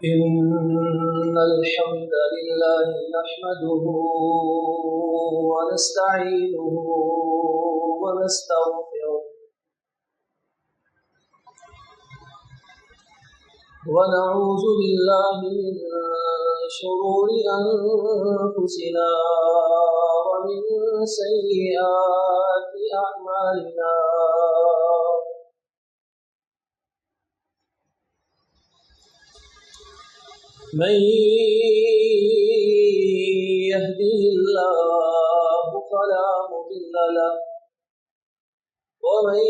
إن الحمد لله نحمده ونستعينه ونستغفره ونعوذ بالله من شرور أنفسنا ومن سيئات أعمالنا من يهده الله فلا مضل له ومن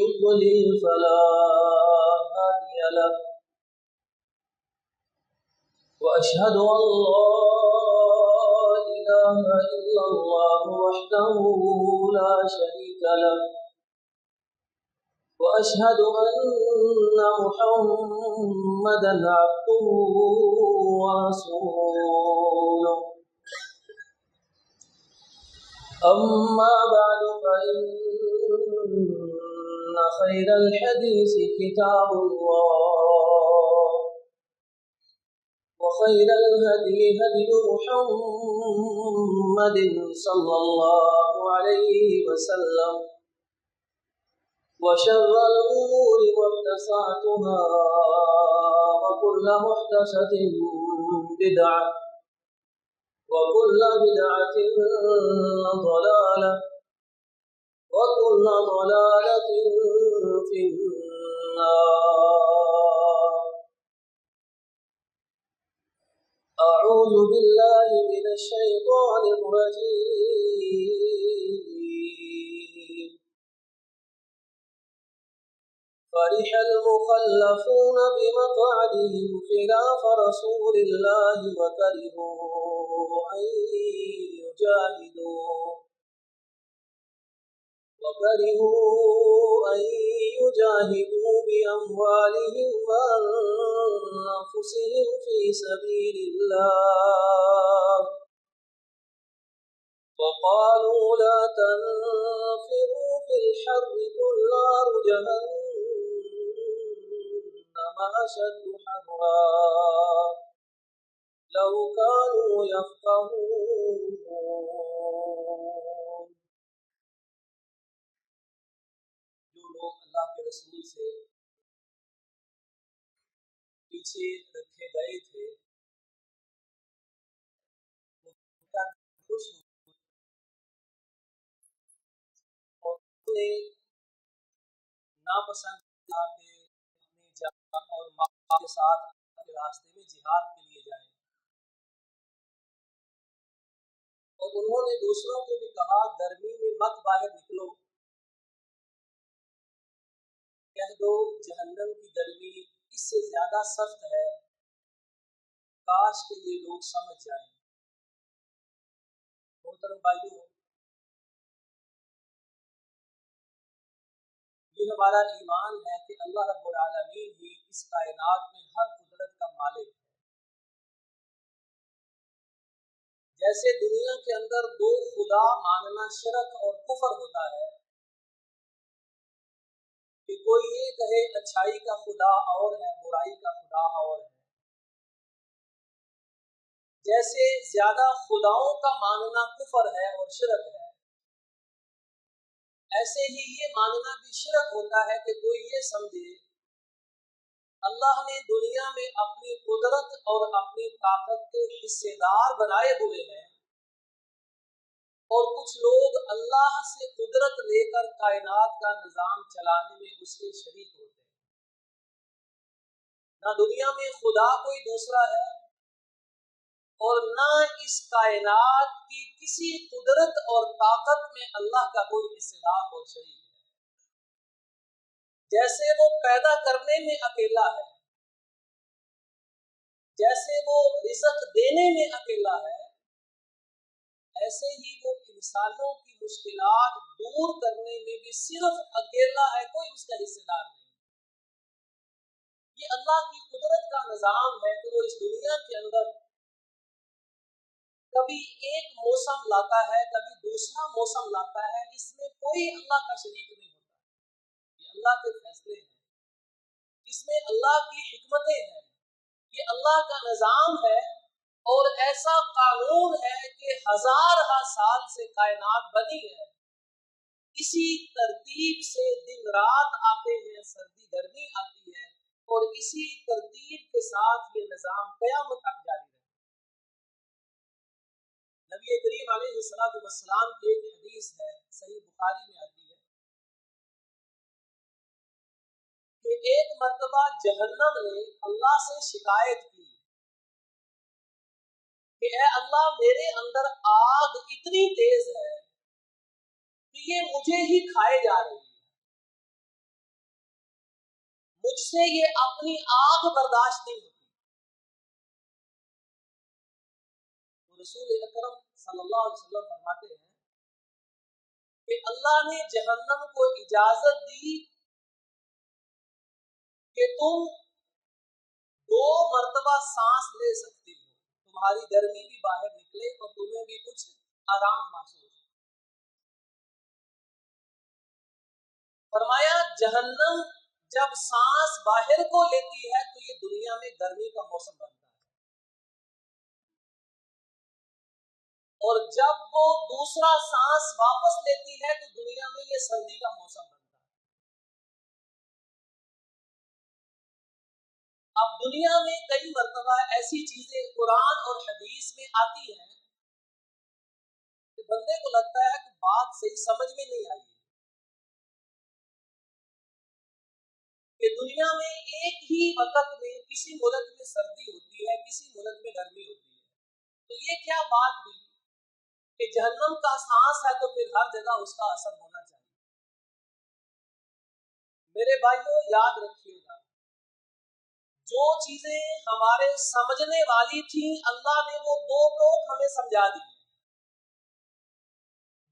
يضلل فلا هادي له وأشهد أن لا إله إلا الله وحده لا شريك له وأشهد أن محمدا عبده ورسوله أما بعد فإن خير الحديث كتاب الله وخير الهدي هدي محمد صلى الله عليه وسلم وشر الأمور محدثاتها وكل محدثة بدعة وكل بدعة ضلالة وكل ضلالة في النار. أعوذ بالله من الشيطان الرجيم. فرح المخلفون بمقعدهم خلاف رسول الله وكرهوا أن يجاهدوا بأموالهم وأنفسهم في سبيل الله وقالوا لا تنفروا في الحر قل نار جهنم أشد حرا لو كانوا يفقهون. جو لوگ اللہ کے رسول سے پیچھے رکھے گئے تھے وہ خوش ہوئے اور اپنے ناپسند اپنی جان اور ماں کے ساتھ اپنے راستے میں جہاد کے لیے جائیں. اور انہوں نے دوسروں کو بھی کہا گرمی میں مت باہر نکلو، کہہ دو جہنم کی گرمی اس سے زیادہ سخت ہے، کاش کے یہ لوگ سمجھ جائیں. محترم بھائیوں، یہ ہمارا ایمان ہے کہ اللہ رب العالمین ہی اس کائنات میں ہر قدرت کا مالک ہے. جیسے دنیا کے اندر دو خدا ماننا شرک اور کفر ہوتا ہے کہ کوئی یہ کہے اچھائی کا خدا اور ہے برائی کا خدا اور ہے، جیسے زیادہ خداؤں کا ماننا کفر ہے اور شرک ہے، ایسے ہی یہ ماننا بھی شرک ہوتا ہے کہ کوئی یہ سمجھے اللہ نے دنیا میں اپنی قدرت اور اپنی طاقت کے حصے دار بنائے ہوئے ہیں اور کچھ لوگ اللہ سے قدرت لے کر کائنات کا نظام چلانے میں اس کے شریک ہوتے ہیں. نہ دنیا میں خدا کوئی دوسرا ہے اور نہ اس کائنات کی کسی قدرت اور طاقت میں اللہ کا کوئی حصے دار اور شریک ہے. جیسے وہ پیدا کرنے میں اکیلا ہے، جیسے وہ رزق دینے میں اکیلا ہے، ایسے ہی وہ انسانوں کی مشکلات دور کرنے میں بھی صرف اکیلا ہے، کوئی اس کا حصے دار نہیں. یہ اللہ کی قدرت کا نظام ہے کہ وہ اس دنیا کے اندر کبھی ایک موسم لاتا ہے، کبھی دوسرا موسم لاتا ہے، اس میں کوئی اللہ کا شریک نہیں ہوتا. یہ اللہ کے فیصلے ہیں، اس میں اللہ کی حکمت اللہ کا نظام ہے اور ایسا قانون ہے کہ ہزار سال سے کائنات بنی ہے، اسی ترتیب سے دن رات آتے ہیں، سردی گرمی آتی ہے، اور اسی ترتیب کے ساتھ یہ نظام قیامت تک جاری رہے۔ نبی کریم علیہ السلام کی ایک حدیث ہے، صحیح بخاری میں آتی ہے کہ ایک مرتبہ جہنم نے اللہ سے شکایت کی کہ اے اللہ، میرے اندر آگ اتنی تیز ہے کہ یہ مجھے ہی کھائے جا رہی ہے، مجھ سے یہ اپنی آگ برداشت نہیں ہوتی۔ تو رسول اکرم صلی اللہ علیہ وسلم فرماتے ہیں کہ اللہ نے جہنم کو اجازت دی کہ تم 2 مرتبہ سانس لے سکتی ہو، تمہاری گرمی بھی باہر نکلے اور تمہیں بھی کچھ آرام محسوس ہو۔ فرمایا جہنم جب سانس باہر کو لیتی ہے تو یہ دنیا میں گرمی کا موسم بنتا ہے، اور جب وہ دوسرا سانس واپس لیتی ہے تو دنیا میں یہ سردی کا موسم بنتا ہے۔ اب دنیا میں کئی مرتبہ ایسی چیزیں قرآن اور حدیث میں آتی ہیں کہ بندے کو لگتا ہے کہ بات صحیح سمجھ میں نہیں آئی کہ دنیا میں ایک ہی وقت میں کسی ملک میں سردی ہوتی ہے، کسی ملک میں گرمی ہوتی ہے، تو یہ کیا بات ہوئی کہ جہنم کا سانس ہے تو پھر ہر جگہ اس کا اثر ہونا چاہیے۔ میرے بھائیوں یاد رکھیے گا، جو چیزیں ہمارے سمجھنے والی تھیں اللہ نے وہ 2 ٹوک ہمیں سمجھا دی،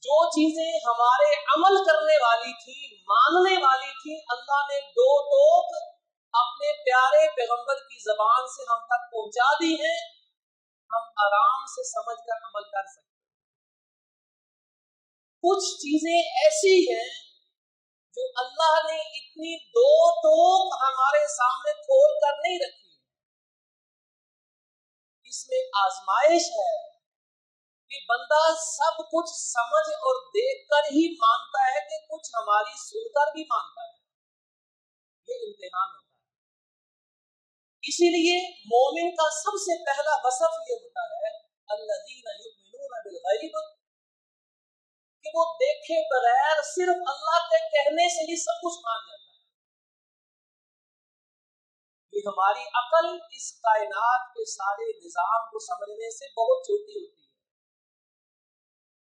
جو چیزیں ہمارے عمل کرنے والی تھی، ماننے والی تھی، اللہ نے 2 ٹوک اپنے پیارے پیغمبر کی زبان سے ہم تک پہنچا دی ہیں، ہم آرام سے سمجھ کر عمل کر سکتے ہیں۔ کچھ چیزیں ایسی ہیں جو اللہ نے اتنی 2 ٹوک ہمارے سامنے کھول کر نہیں رکھی، اس میں آزمائش ہے کہ بندہ سب کچھ سمجھ اور دیکھ کر ہی مانتا ہے کہ کچھ ہماری سن کر بھی مانتا ہے، یہ امتحان ہوتا ہے۔ اسی لیے مومن کا سب سے پہلا وصف یہ ہوتا ہے الذین یؤمنون بالغیب، کہ وہ دیکھے بغیر صرف اللہ کے کہنے سے ہی سب کچھ مان جاتا ہے۔ یہ ہماری عقل اس کائنات کے سارے نظام کو سمجھنے سے بہت چھوٹی ہوتی ہے۔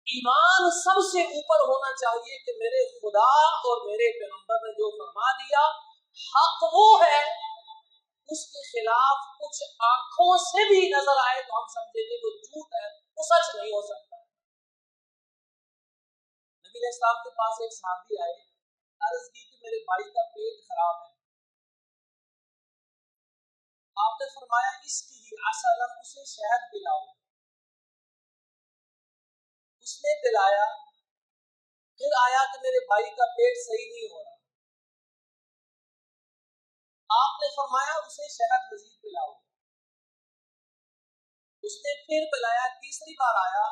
ایمان سب سے اوپر ہونا چاہیے کہ میرے خدا اور میرے پیغمبر نے جو فرما دیا حق وہ ہے، اس کے خلاف کچھ آنکھوں سے بھی نظر آئے تو ہم سمجھیں گے وہ جھوٹ ہے، وہ سچ نہیں ہو سکتا۔ نبی علیہ السلام کے پاس ایک صحابی آئے، عرض کی کہ میرے بھائی کا پیٹ خراب ہے، آپ نے فرمایا اس کی ہی عسلا، اسے شہد پلاؤ۔ اس نے پلایا، پھر آیا کہ میرے بھائی کا پیٹ صحیح نہیں ہو رہا، آپ نے فرمایا اسے شہد مزید پلاؤ۔ اس نے پھر پلایا، تیسری بار آیا،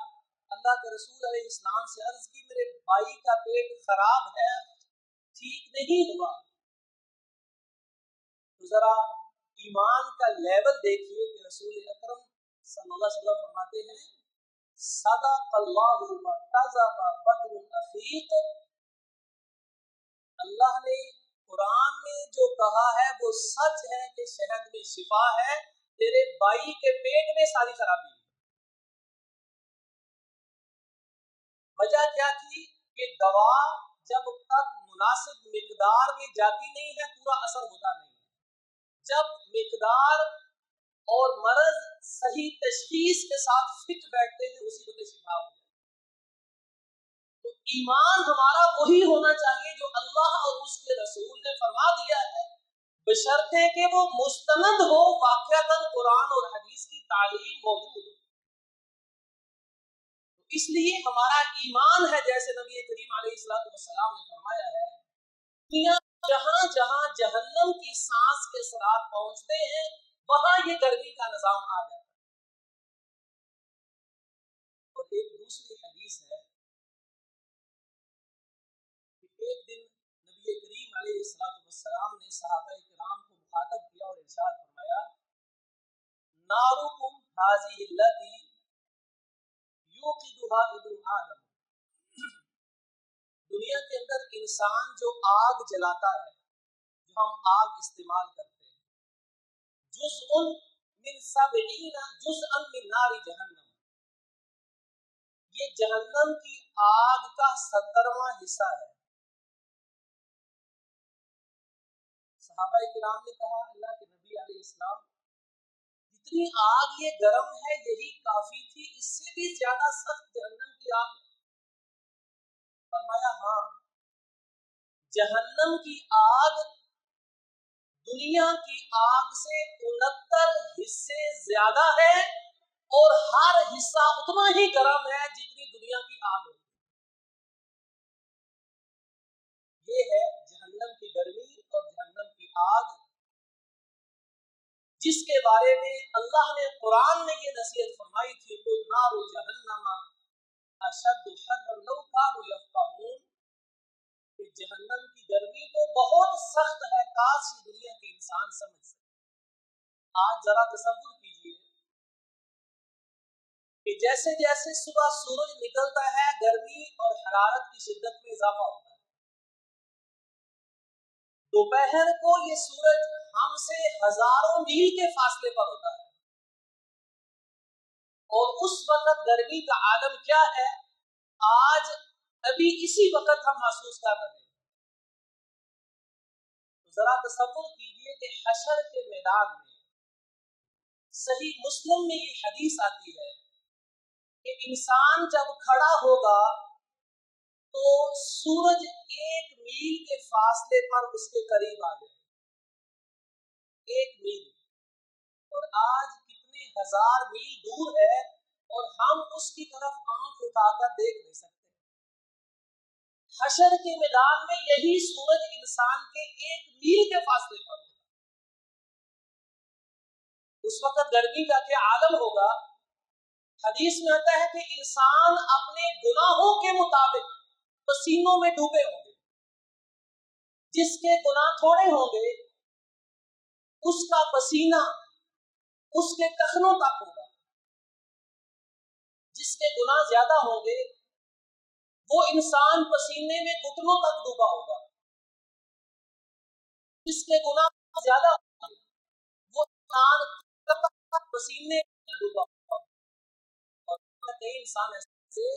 اللہ کے رسول علیہ السلام سے عرض کی میرے بھائی کا پیٹ خراب ہے، ٹھیک نہیں ہوا۔ تو ذرا ایمان کا لیول دیکھیے کہ رسول اکرم صلی اللہ علیہ وسلم فرماتے ہیں صدق اللہ وکذب بطن الاخیق، اللہ نے قرآن میں جو کہا ہے وہ سچ ہے کہ شہد میں شفا ہے، تیرے بھائی کے پیٹ میں ساری خرابی ہے۔ وجہ کیا تھی کہ دوا جب تک مناسب مقدار میں جاتی نہیں ہے پورا اثر ہوتا نہیں ہے، جب مقدار اور مرض صحیح تشخیص کے ساتھ فٹ بیٹھتے ہیں اسی وقت شفا ہوتا ہے۔ تو ایمان ہمارا وہی ہونا چاہیے جو اللہ اور اس کے رسول نے فرما دیا ہے، بشرطے کہ وہ مستند ہو، واقعتاً قرآن اور حدیث کی تعلیم موجود ہو۔ اس لیے ہمارا ایمان ہے جیسے نبی کریم علیہ السلام نے فرمایا ہے، دنیا جہاں جہاں جہنم کی سانس کے اثرات پہنچتے ہیں وہاں یہ گرمی کا نظام آ جاتا ہے۔ اور ایک دوسری حدیث ہے کہ ایک دن نبی کریم علیہ السلام نے صحابہ کرام کو مخاطب کیا اور ارشاد فرمایا نارکم ھذہ التی یوقدھا ابن آدم، دنیا کے اندر انسان جو آگ جلاتا ہے، جو ہم آگ استعمال کرتے ہیں، جزء من 70 جزءا من نار جہنم، یہ جہنم کی آگ کا 70واں حصہ ہے۔ صحابہ کرام نے کہا اللہ کے نبی علیہ السلام، جتنی آگ یہ گرم ہے یہی کافی تھی، اس سے بھی زیادہ سخت جہنم کی آگ؟ فرمایا ہاں، جہنم کی آگ دنیا کی آگ سے 69 حصے زیادہ ہے، اور ہر حصہ اتنا ہی گرم ہے جتنی دنیا کی آگ ہے۔ یہ ہے جہنم کی گرمی اور جہنم کی آگ، جس کے بارے میں اللہ نے قرآن میں یہ نصیحت فرمائی تھی قُلْ نَارُ جَهَنَّمَ أَشَدُّ حَرًّا لَوْ كَانُوا يَفْقَهُونَ، کہ جہنم کی گرمی تو بہت سخت ہے، کاش یہ دنیا کے انسان سمجھ سکے۔ آج ذرا تصور کیجئے کہ جیسے جیسے صبح سورج نکلتا ہے گرمی اور حرارت کی شدت میں اضافہ ہوتا ہے، دوپہر کو یہ سورج ہم سے ہزاروں میل کے فاصلے پر ہوتا ہے، اور اس وقت گرمی کا عالم کیا ہے آج ابھی اسی وقت ہم محسوس کر رہے ہیں۔ تو ذرا تصور کیجئے کہ حشر کے میدان میں، صحیح مسلم میں یہ حدیث آتی ہے کہ انسان جب کھڑا ہوگا تو سورج 1 میل کے فاصلے پر اس کے قریب آ جائے، 1 میل، اور آج کتنے ہزار میل دور ہے اور ہم اس کی طرف آنکھ اٹھا کر دیکھ نہیں سکتے۔ حشر کے میدان میں یہی سورج انسان کے 1 میل کے فاصلے پر ہوگا، اس وقت گرمی کا کیا عالم ہوگا۔ حدیث میں آتا ہے کہ انسان اپنے گناہوں کے مطابق پسینوں میں ڈوبے ہوں گے، جس کے گناہ تھوڑے ہوں گے اس کا پسینہ اس کے ٹخنوں تک ہوگا، جس کے گناہ زیادہ ہوں گے وہ انسان پسینے میں گھٹنوں تک ڈوبا ہوگا، جس کے گناہ زیادہ ہوں گے وہ انسان پسینے میں ڈوبا ہوگا۔ اور کئی انسان ایسے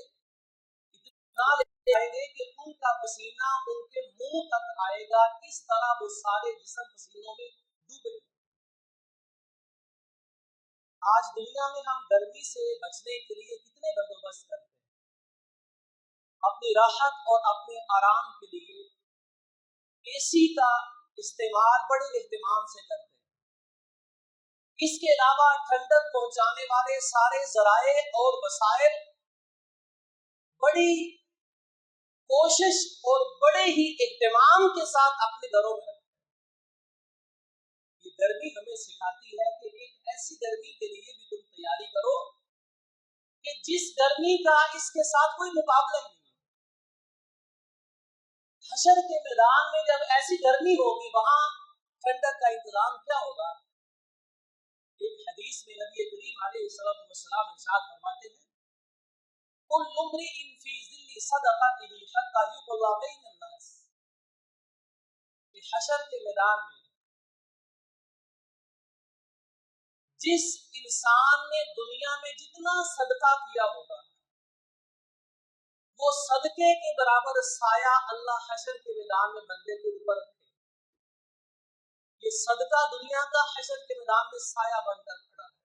اتنا لے آئیں گے کہ ان کا پسینہ ان کے منہ تک آئے گا، اس طرح وہ سارے جسم پسینوں میں ڈوبے۔ آج دنیا میں ہم گرمی سے بچنے کے لیے کتنے بندوبست کرتے ہیں، اپنی راحت اور اپنے آرام کے لیے اے سی کا استعمال بڑے اہتمام سے کرتے ہیں۔ اس کے علاوہ ٹھنڈک پہنچانے والے سارے ذرائع اور وسائل بڑی کوشش اور بڑے ہی اہتمام کے ساتھ اپنے گھروں میں رکھتے ہیں۔ یہ گرمی ہمیں سکھاتی ہے کہ ایک ایسی گرمی کے لیے بھی تم تیاری کرو کہ جس گرمی کا اس کے ساتھ کوئی مقابلہ ہی نہیں۔ حشر کے میدان میں جب ایسی گرمی ہوگی وہاں ٹھنڈک کا انتظام کیا ہوگا۔ ایک حدیث میں نبی کریم علیہ السلام ارشاد فرماتے ہیں كل امرئ في ظل صدقته حتى يقضى بين الناس، کہ حشر کے میدان میں جس انسان نے دنیا میں جتنا صدقہ کیا ہوگا وہ صدقے کے برابر سایہ اللہ حشر کے میدان میں بندے کے اوپر رکھے۔ یہ صدقہ دنیا کا حشر کے میدان میں سایہ بن کر کھڑا ہے،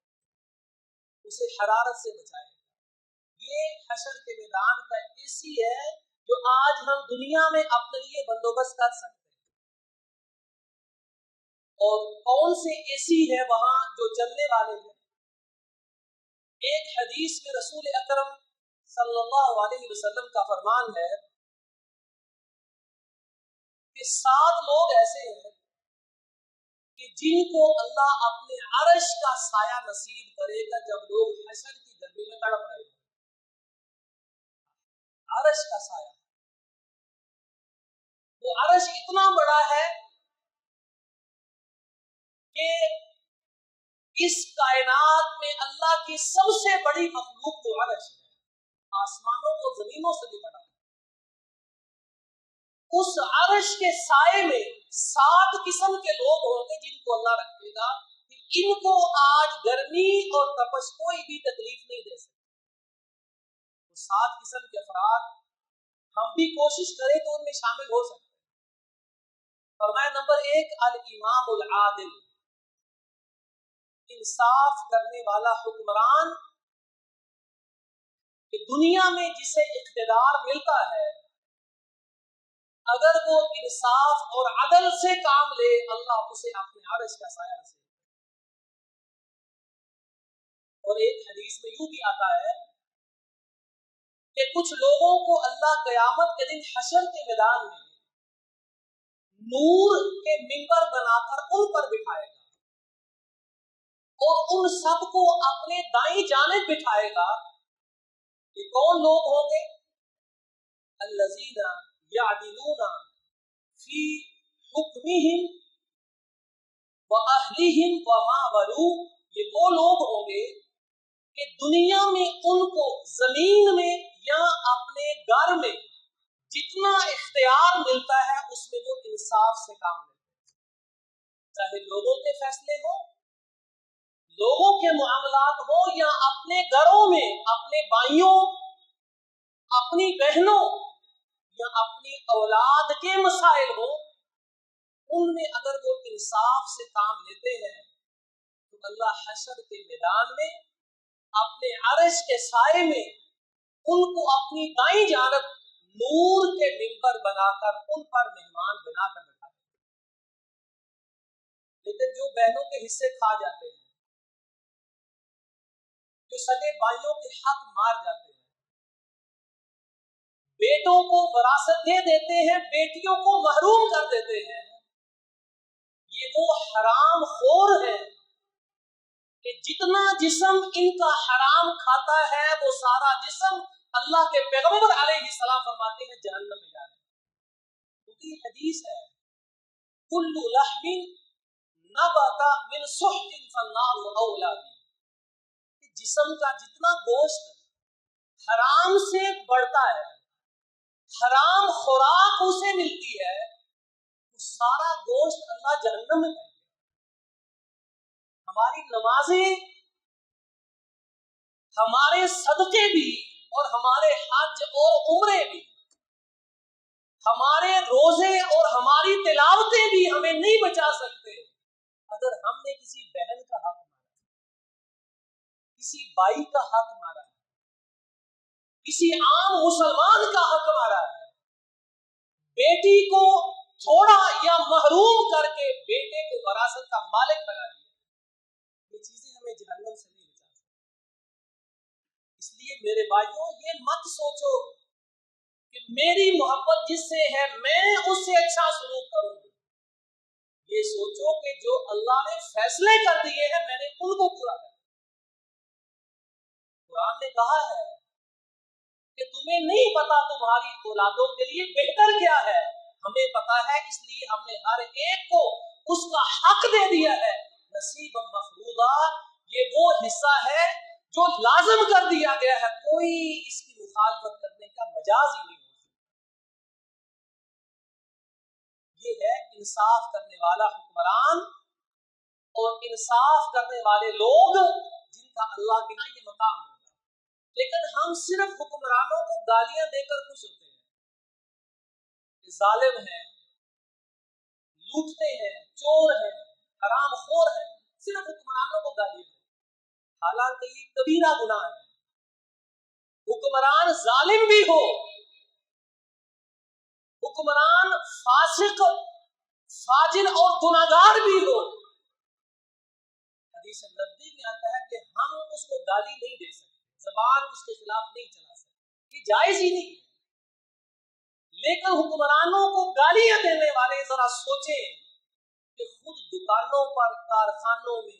اسے حرارت سے بچائے۔ یہ حشر کے میدان کا اسی ہے جو آج ہم دنیا میں اپنے لیے بندوبست کر سکتے ہیں۔ اور کون سے اے سی ہے وہاں جو چلنے والے ہیں۔ ایک حدیث میں رسول اکرم صلی اللہ علیہ وسلم کا فرمان ہے کہ 7 لوگ ایسے ہیں کہ جن کو اللہ اپنے عرش کا سایہ نصیب کرے گا جب لوگ حشر کی گرمی میں تڑپ رہے ہیں. عرش کا سایہ, وہ عرش اتنا بڑا ہے کہ اس کائنات میں اللہ کی سب سے بڑی مخلوق وہ عرش ہے, آسمانوں کو زمینوں سے بھی بڑا ہے. اس عرش کے سائے میں 7 قسم کے لوگ ہوں گے جن کو اللہ رکھے گا کہ ان کو آج گرمی اور تپش کوئی بھی تکلیف نہیں دے سکتی. 7 قسم کے افراد ہم بھی کوشش کریں تو ان میں شامل ہو سکتے ہیں. فرمایا نمبر 1 الامام العادل, انصاف کرنے والا حکمران, کہ دنیا میں جسے اقتدار ملتا ہے اگر وہ انصاف اور عدل سے کام لے اللہ اسے اپنے عرش کا سایہ نصیب. اور ایک حدیث میں یوں بھی آتا ہے کہ کچھ لوگوں کو اللہ قیامت کے دن حشر کے میدان میں نور کے منبر بنا کر ان پر بٹھائے گا اور ان سب کو اپنے دائیں جانب بٹھائے گا. یہ کون لوگ ہوں گے؟ الذین یعدلون فی حکمہم واہلہم وما ولوا, یہ وہ لوگ ہوں گے کہ دنیا میں ان کو زمین میں یا اپنے گھر میں جتنا اختیار ملتا ہے اس میں وہ انصاف سے کام لیتے ہیں, چاہے لوگوں کے فیصلے ہوں, لوگوں کے معاملات ہوں, یا اپنے گھروں میں اپنے بھائیوں, اپنی بہنوں یا اپنی اولاد کے مسائل ہوں, ان میں اگر وہ انصاف سے کام لیتے ہیں تو اللہ حشر کے میدان میں اپنے عرش کے سائے میں ان کو اپنی دائیں جانب نور کے منبر بنا کر ان پر مہمان بنا کر بٹھا دیں. لیکن جو بہنوں کے حصے کھا جاتے ہیں, جو سگے بھائیوں کے حق مار جاتے ہیں, بیٹوں کو وراثت دے دیتے ہیں, بیٹیوں کو محروم کر دیتے ہیں, یہ وہ حرام خور ہیں کہ جتنا جسم ان کا حرام کھاتا ہے وہ سارا جسم اللہ کے پیغمبر علیہ السلام فرماتے ہیں جہنم میں جائے. کیونکہ یہ حدیث ہے کل لحم نبت من سحت فالنار اولی بہ, جسم کا جتنا گوشت حرام سے بڑھتا ہے, حرام خوراک اسے ملتی ہے, تو سارا گوشت اللہ جہنم میں. ہماری نمازیں, ہمارے صدقے بھی, اور ہمارے حج اور عمرے بھی, ہمارے روزے اور ہماری تلاوتیں بھی ہمیں نہیں بچا سکتے اگر ہم نے کسی بہن کا حق مارا, کسی بھائی کا حق مارا, کسی عام مسلمان کا حق مارا ہے, بیٹی کو تھوڑا یا محروم کر کے بیٹے کو وراثت کا مالک بنا دیا, یہ چیزیں ہمیں جہنم سے نہیں بچا سکتی. اس لیے میرے بھائیوں یہ مت سوچو کہ میری محبت جس سے ہے میں اس سے اچھا سلوک کروں, یہ سوچو کہ جو اللہ نے فیصلے کر دیے ہیں میں نے ان کو پورا کر. قرآن نے کہا ہے کہ تمہیں نہیں پتا تمہاری اولادوں کے لیے بہتر کیا ہے, ہمیں پتا ہے اس لیے ہم نے ہر ایک کو اس کا حق دے دیا ہے. نصیب مفروضہ, یہ وہ حصہ ہے جو لازم کر دیا گیا ہے, کوئی اس کی مخالفت کرنے کا مجاز ہی نہیں ہو سکتا. یہ ہے انصاف کرنے والا حکمران اور انصاف کرنے والے لوگ جن کا اللہ کے ہاں یہ مقام ہوگا. لیکن ہم صرف حکمرانوں کو گالیاں دے کر خوش ہوتے ہیں کہ ظالم ہیں, لوٹتے ہیں, چور ہیں, حرام خور ہیں, صرف حکمرانوں کو گالیاں دیں, حالانکہ یہ کبیرہ گناہ ہے. حکمران ظالم بھی ہو, حکمران فاسق, فاجر اور گناہگار بھی ہو, حدیث نبوی میں آتا ہے کہ ہم اس کو گالی نہیں دے سکتے, زبان اس کے خلاف نہیں چلا سکتے, یہ جائز ہی نہیں ہے. لیکن حکمرانوں کو گالیاں دینے والے ذرا سوچیں کہ خود دکانوں پر, کارخانوں میں,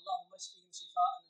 اللهم اشفهم شفاء